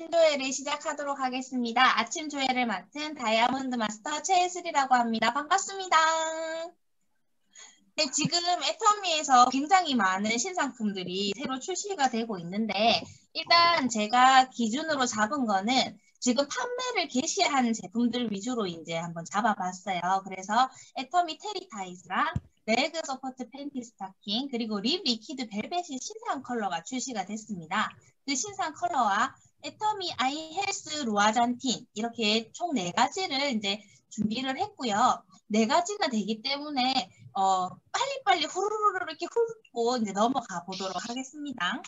아침 조회를 시작하도록 하겠습니다. 아침 조회를 맡은 다이아몬드 마스터 최예슬이라고 합니다. 반갑습니다. 네, 지금 애터미에서 굉장히 많은 신상품들이 새로 출시가 되고 있는데 일단 제가 기준으로 잡은 거는 지금 판매를 개시한 제품들 위주로 이제 한번 잡아봤어요. 그래서 애터미 테리타이즈랑 레그 서포트 팬티 스타킹 그리고 립 리퀴드 벨벳이 신상 컬러가 출시가 됐습니다. 그 신상 컬러와 애터미 아이 헬스 루아잔틴 이렇게 총 4가지를 이제 준비를 했고요. 4가지가 되기 때문에 빨리빨리 후루루루 이렇게 훑고 이제 넘어가 보도록 하겠습니다.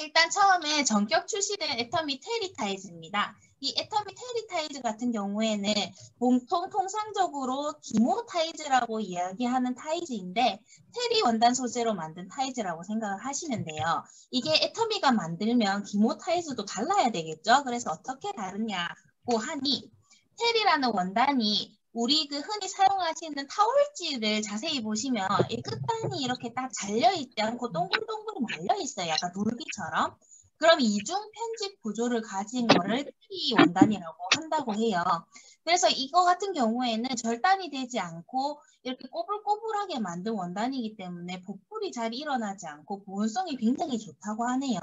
일단 처음에 전격 출시된 애터미 테리타이즈입니다. 이 애터미 테리타이즈 같은 경우에는 보통 통상적으로 기모 타이즈라고 이야기하는 타이즈인데 테리 원단 소재로 만든 타이즈라고 생각을 하시면 돼요. 이게 애터미가 만들면 기모 타이즈도 달라야 되겠죠. 그래서 어떻게 다르냐고 하니 테리라는 원단이 우리 그 흔히 사용하시는 타월지를 자세히 보시면 이 끝단이 이렇게 딱 잘려있지 않고 동글동글 말려있어요. 약간 돌기처럼. 그럼 이중 편집 구조를 가진 거를 테리 원단이라고 한다고 해요. 그래서 이거 같은 경우에는 절단이 되지 않고 이렇게 꼬불꼬불하게 만든 원단이기 때문에 보풀이 잘 일어나지 않고 보온성이 굉장히 좋다고 하네요.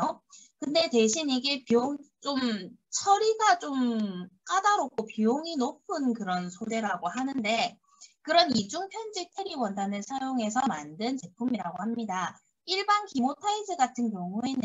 근데 대신 이게 비용 좀 처리가 좀 까다롭고 비용이 높은 그런 소재라고 하는데 그런 이중 편집 테리 원단을 사용해서 만든 제품이라고 합니다. 일반 기모 타이즈 같은 경우에는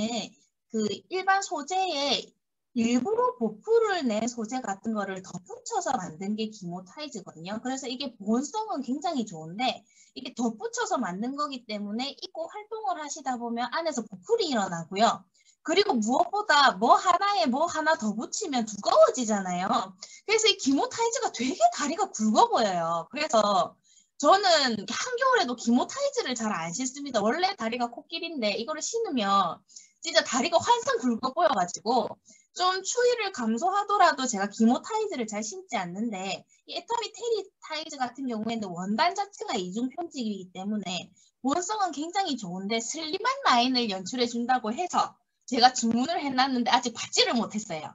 그 일반 소재에 일부러 보풀을 낸 소재 같은 거를 덧붙여서 만든 게 기모 타이즈거든요. 그래서 이게 보온성은 굉장히 좋은데 이게 덧붙여서 만든 거기 때문에 입고 활동을 하시다 보면 안에서 보풀이 일어나고요. 그리고 무엇보다 뭐 하나에 뭐 하나 더 붙이면 두꺼워지잖아요. 그래서 이 기모 타이즈가 되게 다리가 굵어 보여요. 그래서 저는 한겨울에도 기모 타이즈를 잘 안 신습니다. 원래 다리가 코끼리인데 이거를 신으면 진짜 다리가 환상 굵어 보여가지고 좀 추위를 감소하더라도 제가 기모 타이즈를 잘 신지 않는데 이 애터미 테리 타이즈 같은 경우에는 원단 자체가 이중 편집이기 때문에 보온성은 굉장히 좋은데 슬림한 라인을 연출해 준다고 해서 제가 주문을 해놨는데 아직 받지를 못했어요.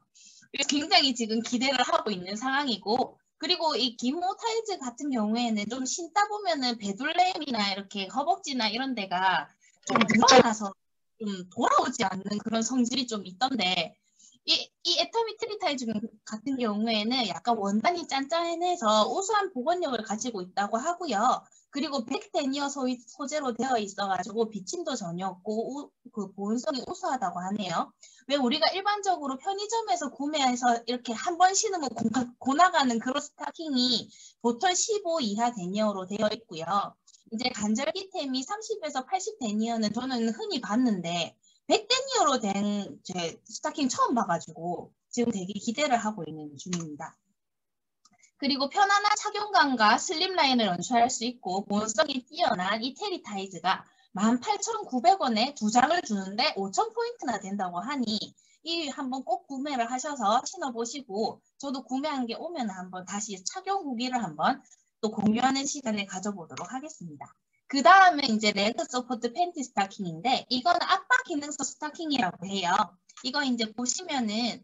그래서 굉장히 지금 기대를 하고 있는 상황이고 그리고 이 기모 타이즈 같은 경우에는 좀 신다 보면은 배둘렘이나 이렇게 허벅지나 이런 데가 좀 늘어나서 좀 돌아오지 않는 그런 성질이 좀 있던데 이 애터미 테리타이즈 같은 경우에는 약간 원단이 짠짠해서 우수한 보건력을 가지고 있다고 하고요. 그리고 백데니어 소재로 되어 있어가지고 비침도 전혀 없고 그 보온성이 우수하다고 하네요. 왜 우리가 일반적으로 편의점에서 구매해서 이렇게 한 번 신으면 고나가는 그런 스타킹이 보통 15 이하 데니어로 되어 있고요. 이제 간절기템이 30에서 80 데니어는 저는 흔히 봤는데 100 데니어로 된 제 스타킹 처음 봐가지고 지금 되게 기대를 하고 있는 중입니다. 그리고 편안한 착용감과 슬림 라인을 연출할 수 있고 보온성이 뛰어난 이 테리 타이즈가 18,900원에 2장을 주는데 5,000포인트나 된다고 하니 이 한번 꼭 구매를 하셔서 신어보시고 저도 구매한 게 오면 한번 다시 착용 후기를 한번 또 공유하는 시간을 가져보도록 하겠습니다. 그 다음에 이제 레그 서포트 팬티 스타킹인데 이거는 압박 기능성 스타킹이라고 해요. 이거 이제 보시면은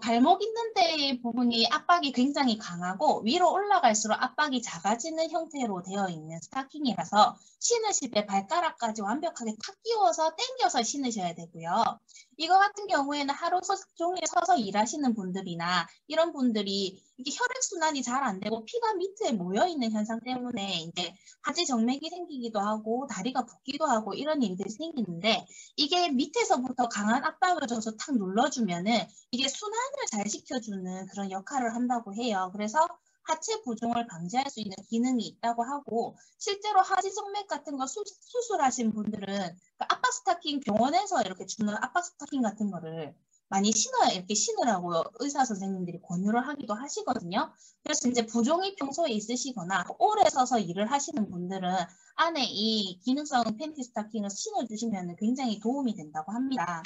발목 있는 데 부분이 압박이 굉장히 강하고 위로 올라갈수록 압박이 작아지는 형태로 되어 있는 스타킹이라서 신으실 때 발가락까지 완벽하게 탁 끼워서 당겨서 신으셔야 되고요. 이거 같은 경우에는 하루 종일 서서 일하시는 분들이나 이런 분들이 이게 혈액순환이 잘 안 되고 피가 밑에 모여있는 현상 때문에 이제 하지 정맥이 생기기도 하고 다리가 붓기도 하고 이런 일들이 생기는데 이게 밑에서부터 강한 압박을 줘서 탁 눌러주면은 이게 순환을 잘 시켜주는 그런 역할을 한다고 해요. 그래서 하체 부종을 방지할 수 있는 기능이 있다고 하고 실제로 하지 정맥 같은 거 수술하신 분들은 그 압박 스타킹 병원에서 이렇게 주는 압박 스타킹 같은 거를 많이 이렇게 신으라고 의사 선생님들이 권유를 하기도 하시거든요. 그래서 이제 부종이 평소에 있으시거나 오래 서서 일을 하시는 분들은 안에 이 기능성 팬티 스타킹을 신어주시면 굉장히 도움이 된다고 합니다.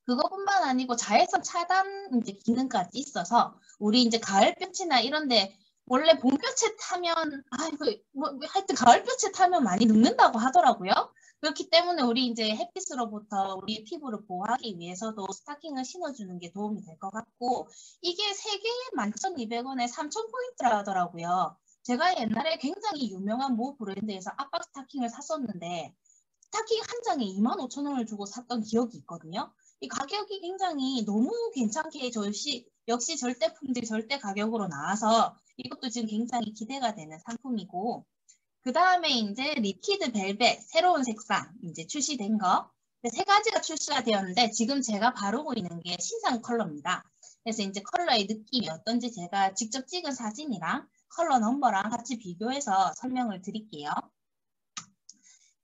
그것뿐만 아니고 자외선 차단 이제 기능까지 있어서 우리 이제 가을볕이나 이런데 원래 봄볕에 타면 아이고 뭐 하여튼 가을볕에 타면 많이 눕는다고 하더라고요. 그렇기 때문에 우리 이제 햇빛으로부터 우리 피부를 보호하기 위해서도 스타킹을 신어주는 게 도움이 될 것 같고, 이게 3개에 11,200원에 3,000포인트라 하더라고요. 제가 옛날에 굉장히 유명한 모 브랜드에서 압박 스타킹을 샀었는데, 스타킹 한 장에 25,000원을 주고 샀던 기억이 있거든요. 이 가격이 굉장히 너무 괜찮게 역시 절대 품질 절대 가격으로 나와서 이것도 지금 굉장히 기대가 되는 상품이고, 그 다음에 이제 리퀴드 벨벳 새로운 색상 이제 출시된 거. 3가지가 출시가 되었는데 지금 제가 바르고 있는 게 신상 컬러입니다. 그래서 이제 컬러의 느낌이 어떤지 제가 직접 찍은 사진이랑 컬러 넘버랑 같이 비교해서 설명을 드릴게요.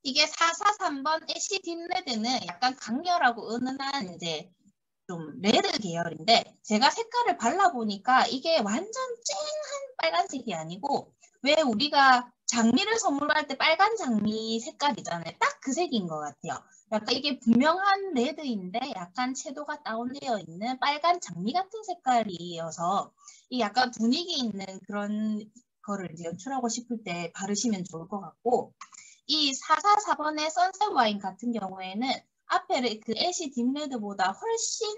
이게 443번 애쉬 딥레드는 약간 강렬하고 은은한 이제 좀 레드 계열인데, 제가 색깔을 발라보니까 이게 완전 쨍한 빨간색이 아니고, 왜 우리가 장미를 선물할 때 빨간 장미 색깔이잖아요. 딱 그 색인 것 같아요. 약간 이게 분명한 레드인데 약간 채도가 다운되어 있는 빨간 장미 같은 색깔이어서 이 약간 분위기 있는 그런 거를 이제 연출하고 싶을 때 바르시면 좋을 것 같고, 이 444번의 선셋 와인 같은 경우에는 앞에 그 애쉬 딥레드보다 훨씬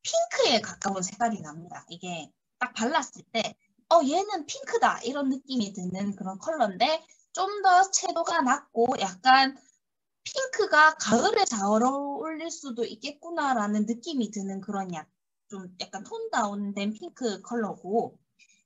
핑크에 가까운 색깔이 납니다. 이게 딱 발랐을 때 얘는 핑크다 이런 느낌이 드는 그런 컬러인데, 좀 더 채도가 낮고 약간 핑크가 가을에 잘 어울릴 수도 있겠구나라는 느낌이 드는 그런 좀 약간 톤 다운된 핑크 컬러고,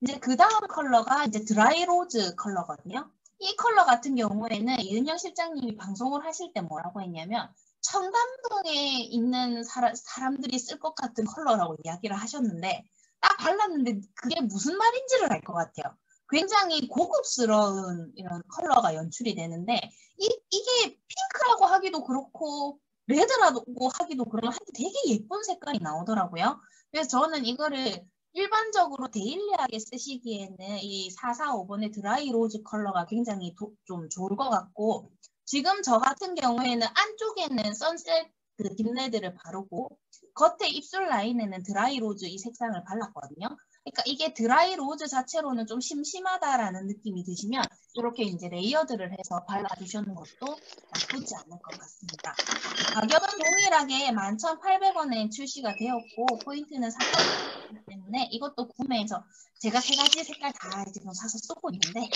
이제 그 다음 컬러가 이제 드라이 로즈 컬러거든요. 이 컬러 같은 경우에는 이은영 실장님이 방송을 하실 때 뭐라고 했냐면, 청담동에 있는 사람들이 쓸 것 같은 컬러라고 이야기를 하셨는데, 딱 발랐는데 그게 무슨 말인지를 알 것 같아요. 굉장히 고급스러운 이런 컬러가 연출이 되는데, 이게 핑크라고 하기도 그렇고 레드라고 하기도 그렇고 되게 예쁜 색깔이 나오더라고요. 그래서 저는 이거를 일반적으로 데일리하게 쓰시기에는 이 445번의 드라이 로즈 컬러가 굉장히 좀 좋을 것 같고, 지금 저 같은 경우에는 안쪽에는 선셋 그 딥레드를 바르고 겉에 입술 라인에는 드라이 로즈 이 색상을 발랐거든요. 그러니까 이게 드라이 로즈 자체로는 좀 심심하다라는 느낌이 드시면 이렇게 이제 레이어드를 해서 발라주시는 것도 나쁘지 않을 것 같습니다. 가격은 동일하게 11,800원에 출시가 되었고 포인트는 4,000원이기 때문에 이것도 구매해서 제가 3가지 색깔 다 지금 사서 쓰고 있는데,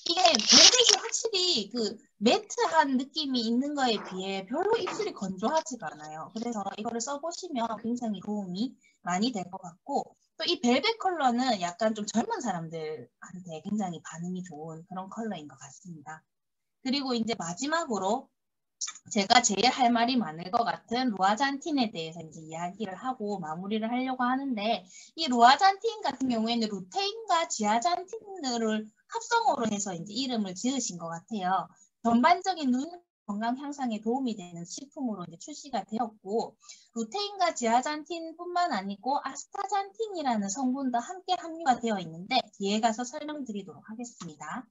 이게 벨벳이 확실히 그 매트한 느낌이 있는 거에 비해 별로 입술이 건조하지가 않아요. 그래서 이거를 써보시면 굉장히 도움이 많이 될 것 같고, 또 이 벨벳 컬러는 약간 좀 젊은 사람들한테 굉장히 반응이 좋은 그런 컬러인 것 같습니다. 그리고 이제 마지막으로 제가 제일 할 말이 많을 것 같은 루아잔틴에 대해서 이제 이야기를 하고 마무리를 하려고 하는데, 이 루아잔틴 같은 경우에는 루테인과 지아잔틴을 합성으로 해서 이제 이름을 지으신 것 같아요. 전반적인 눈 건강 향상에 도움이 되는 식품으로 이제 출시가 되었고, 루테인과 지아잔틴뿐만 아니고 아스타잔틴이라는 성분도 함께 함유가 되어 있는데 뒤에 가서 설명드리도록 하겠습니다.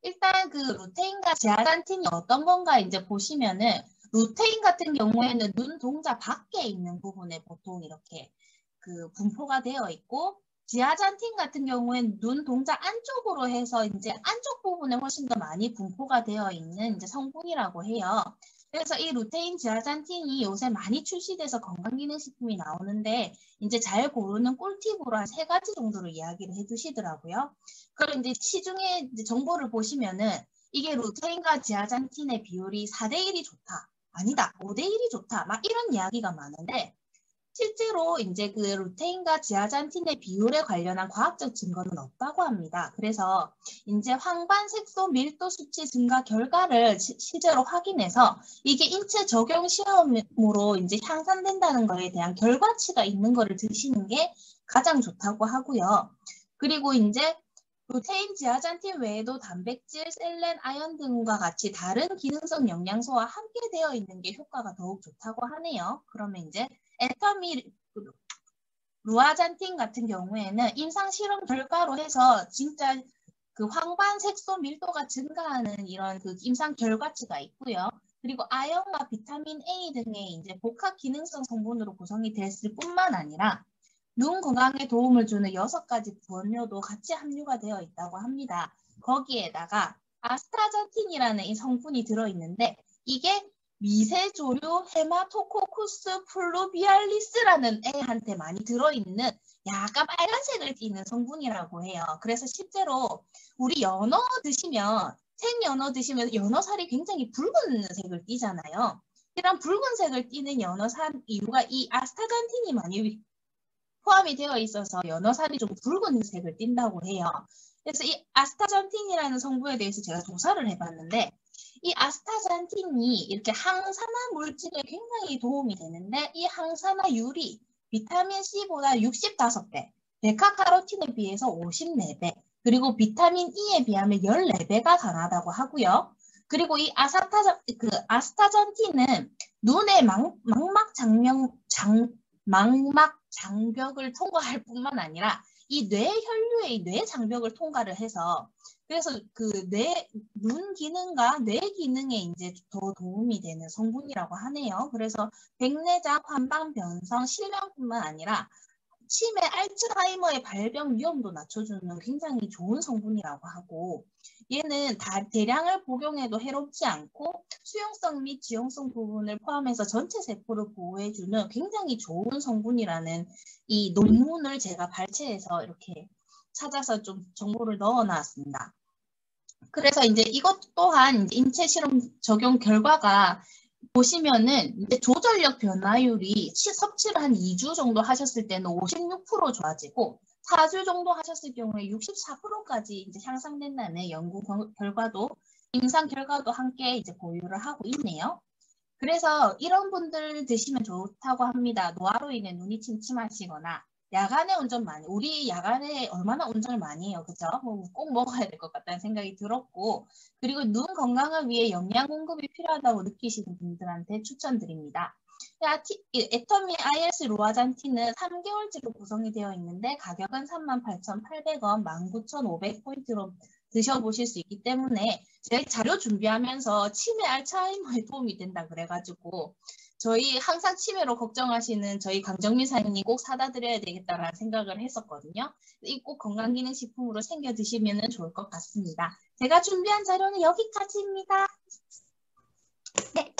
일단 그 루테인과 지아잔틴이 어떤 건가 이제 보시면은, 루테인 같은 경우에는 눈 동자 밖에 있는 부분에 보통 이렇게 그 분포가 되어 있고, 지아잔틴 같은 경우에는 눈 동자 안쪽으로 해서 이제 안쪽 부분에 훨씬 더 많이 분포가 되어 있는 이제 성분이라고 해요. 그래서 이 루테인, 지아잔틴이 요새 많이 출시돼서 건강기능식품이 나오는데, 이제 잘 고르는 꿀팁으로 한 3가지 정도로 이야기를 해주시더라고요. 그럼 이제 시중에 이제 정보를 보시면은 이게 루테인과 지아잔틴의 비율이 4대1이 좋다, 아니다, 5대1이 좋다, 막 이런 이야기가 많은데, 실제로 이제 그 루테인과 지아잔틴의 비율에 관련한 과학적 증거는 없다고 합니다. 그래서 이제 황반 색소 밀도 수치 증가 결과를 실제로 확인해서 이게 인체 적용 시험으로 이제 향상된다는 거에 대한 결과치가 있는 거를 드시는 게 가장 좋다고 하고요. 그리고 이제 루테인, 지아잔틴 외에도 단백질, 셀렌, 아연 등과 같이 다른 기능성 영양소와 함께 되어 있는 게 효과가 더욱 좋다고 하네요. 그러면 이제 에터미 루아잔틴 같은 경우에는 임상 실험 결과로 해서 진짜 그 황반 색소 밀도가 증가하는 이런 그 임상 결과치가 있고요. 그리고 아연과 비타민 A 등의 이제 복합 기능성 성분으로 구성이 됐을 뿐만 아니라 눈 건강에 도움을 주는 6가지 원료도 같이 함유가 되어 있다고 합니다. 거기에다가 아스타잔틴이라는 이 성분이 들어있는데, 이게 미세조류 헤마토코쿠스 플루비알리스라는 애한테 많이 들어있는 약간 빨간색을 띠는 성분이라고 해요. 그래서 실제로 우리 연어 드시면 생연어 드시면 연어살이 굉장히 붉은색을 띠잖아요. 이런 붉은색을 띠는 연어살 이유가 이 아스타잔틴이 많이 포함이 되어 있어서 연어살이 좀 붉은색을 띈다고 해요. 그래서 이 아스타잔틴이라는 성분에 대해서 제가 조사를 해봤는데 이 아스타잔틴이 이렇게 항산화 물질에 굉장히 도움이 되는데 이 항산화율이 비타민 C보다 65배, 베타카로틴에 비해서 54배, 그리고 비타민 E에 비하면 14배가 강하다고 하고요. 그리고 이 아스타잔틴은 눈의 망막 장벽을 통과할 뿐만 아니라 이 뇌 혈류의 뇌 장벽을 통과를 해서 그래서 그 눈 기능과 뇌 기능에 이제 더 도움이 되는 성분이라고 하네요. 그래서 백내장, 환방 변성, 실명뿐만 아니라 치매, 알츠하이머의 발병 위험도 낮춰주는 굉장히 좋은 성분이라고 하고 얘는 대량을 복용해도 해롭지 않고 수용성 및 지용성 부분을 포함해서 전체 세포를 보호해주는 굉장히 좋은 성분이라는 이 논문을 제가 발췌해서 이렇게 찾아서 좀 정보를 넣어놨습니다. 그래서 이제 이것 또한 인체 실험 적용 결과가 보시면은 이제 조절력 변화율이 섭취를 한 2주 정도 하셨을 때는 56% 좋아지고 4주 정도 하셨을 경우에 64%까지 이제 향상된다는 연구 결과도 임상 결과도 함께 이제 보유를 하고 있네요. 그래서 이런 분들 드시면 좋다고 합니다. 노화로 인해 눈이 침침하시거나 야간에 운전 많이, 우리 야간에 얼마나 운전을 많이 해요. 그죠? 꼭 먹어야 될 것 같다는 생각이 들었고, 그리고 눈 건강을 위해 영양 공급이 필요하다고 느끼시는 분들한테 추천드립니다. 애터미 IS 로아잔틴은 3개월치로 구성이 되어 있는데 가격은 38,800원, 19,500포인트로 드셔보실 수 있기 때문에 저희 자료 준비하면서 치매 알츠하이머에 도움이 된다 그래가지고 저희 항상 치매로 걱정하시는 저희 강정민 사장님 꼭 사다 드려야 되겠다라는 생각을 했었거든요. 이 꼭 건강기능식품으로 챙겨 드시면 좋을 것 같습니다. 제가 준비한 자료는 여기까지입니다. 네.